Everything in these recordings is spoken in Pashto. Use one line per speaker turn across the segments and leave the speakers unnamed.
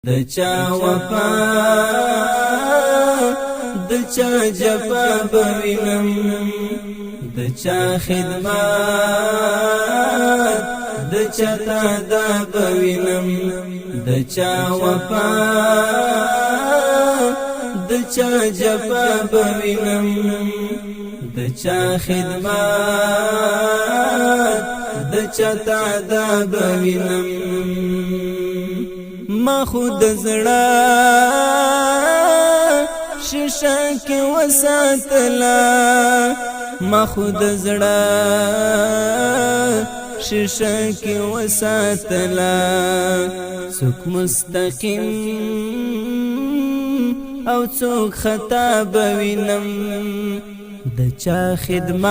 د چا وفا د چا جفا بوینم د چا خدمت د چا تادا بوینم د چا وفا د چا جفا بوینم د چا خدمت د چا تادا بوینم ما خود زړه شیشه کې وساتلا ما خود زړه شیشه کې وساتلا څوک مستقیم او څوک خطا بوینم د چا خدمت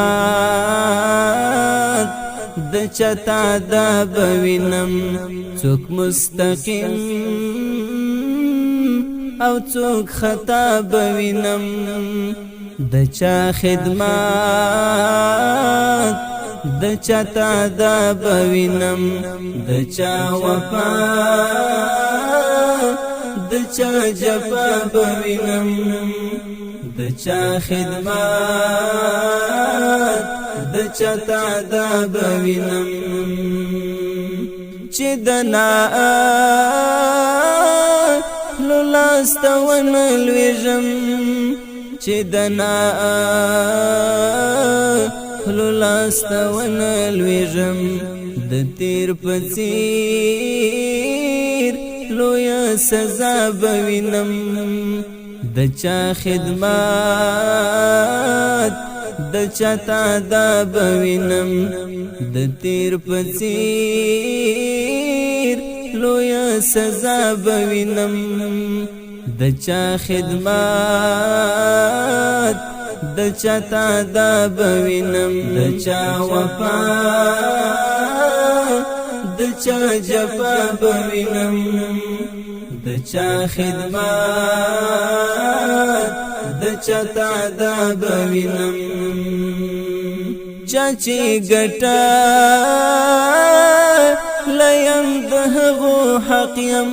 د چا تادا بوینم څوک مستقیم او څوک خطا بوینم د چا خدمت د چا تادا بوینم د چا وفا د چا جفا بوینم د چا خدمت د چا تادا بوینم چې دنا لولاستون لویژم چې دنا لولاستون لویژم د تیر پڅیر لویا سزا بوینم د چا خدمت د چا تادا بوینم د تیر پڅیر لویا سزا بوینم د چا خدمت د چا تادا بوینم د چا وفا د چا جفا بوینم د چا خدمت د چا تادا بوینم چاچی ګټا لیم دهغو حق یم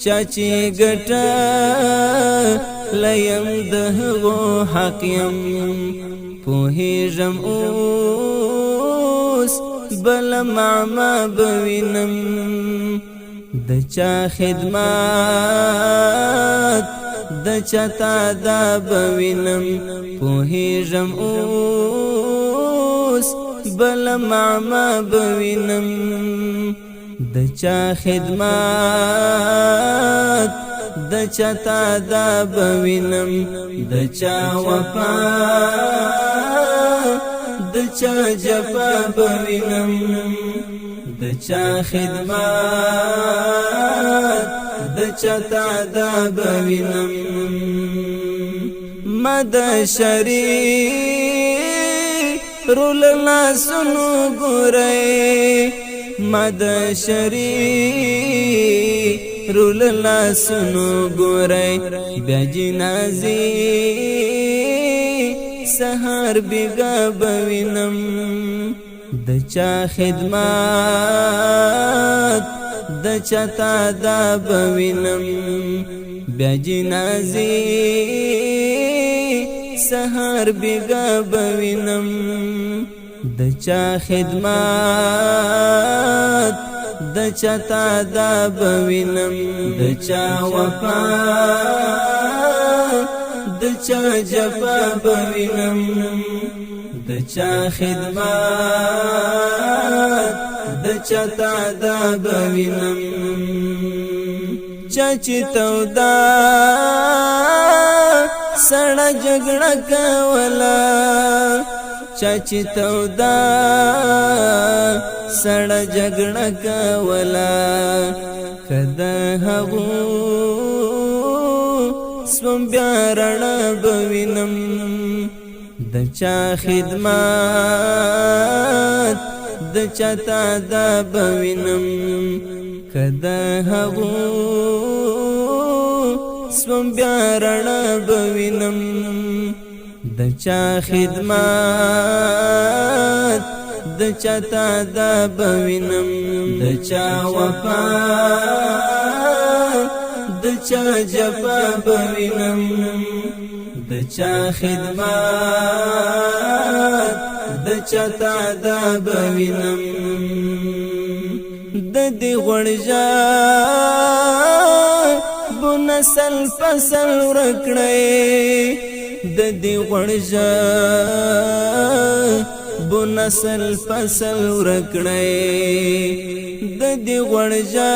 چاچی ګټا لیم دهغو حق یم پوهیږم اوس بل معما بوینم د چا خدمت د چا تادا بوینم پوهیږم اوس بل معما بوینم د چا خدمت د چا تادا بوینم د چا وفا د چا جفا بوینم د چا خدمت د چا تادا بوینم مد شریف رول لاسونو ګورئ مد شریف رول لاسونو ګورئ بیا جنازې سهار بیګا بوینم د چا خدمت د چا تادا بوینم بیا جنازې سهار بیګا بوینم د چا خدمت د چا تادا بوینم د چا وفا د چا جفا بوینم د چا خدمت د چا تادا بوینم چاچی تودا سړه جګړه کولا چاچی تودا سړه جګړه کولا کده هغو سوم بیا رڼا بوینم د چا خدمت د چا تادا بوینم کده هغو سوم بیا رڼا بوینم د چا خدمت د چا تادا بوینم د چا وفا د چا جفا بوینم د چا خدمات د چا تعذاب بوینم د دې غړجا بو نسل فصل ورکړې د دې غړجا بو نسل فصل ورکړې د دې غړجا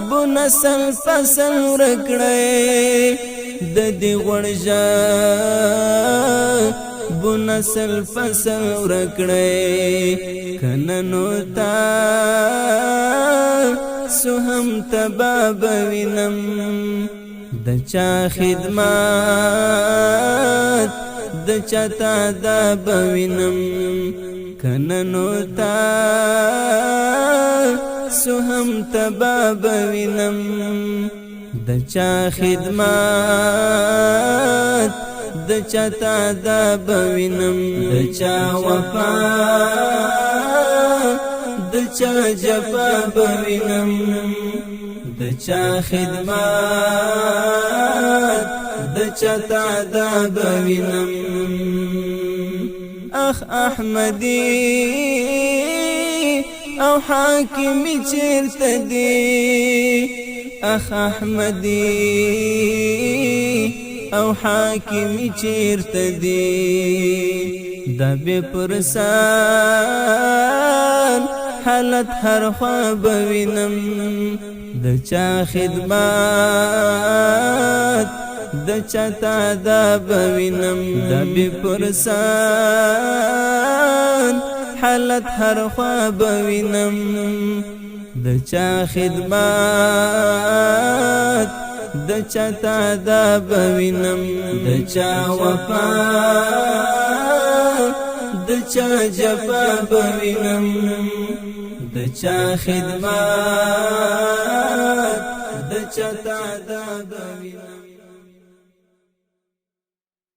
بو نسل فصل ورکړې د دې غړجا بو نسل فصل ورکړې کننو تا سهم تبا بوینم د چا خدمات د چا تعذاب بوینم کننو تا سهم تبا بوینم د چا خدمات د چا تعذاب بوینم د چا وفا د چا جفا بوینم د چا خدمات د چا تعذاب بوینم اخ احمدی او حاکمی چیرته دی اخ احمدی او حاکمی چیرته دی دا بے پرسان حالت هر خوا بوینم د چا خدمات د چا تعذاب بوینم دا بے پرسان حالت هر خوا بوینم د چا خدمات د چا تعذاب بوینم د چا وفا د چا جفا بوینم د چا خدمات د چا تعذاب بوینم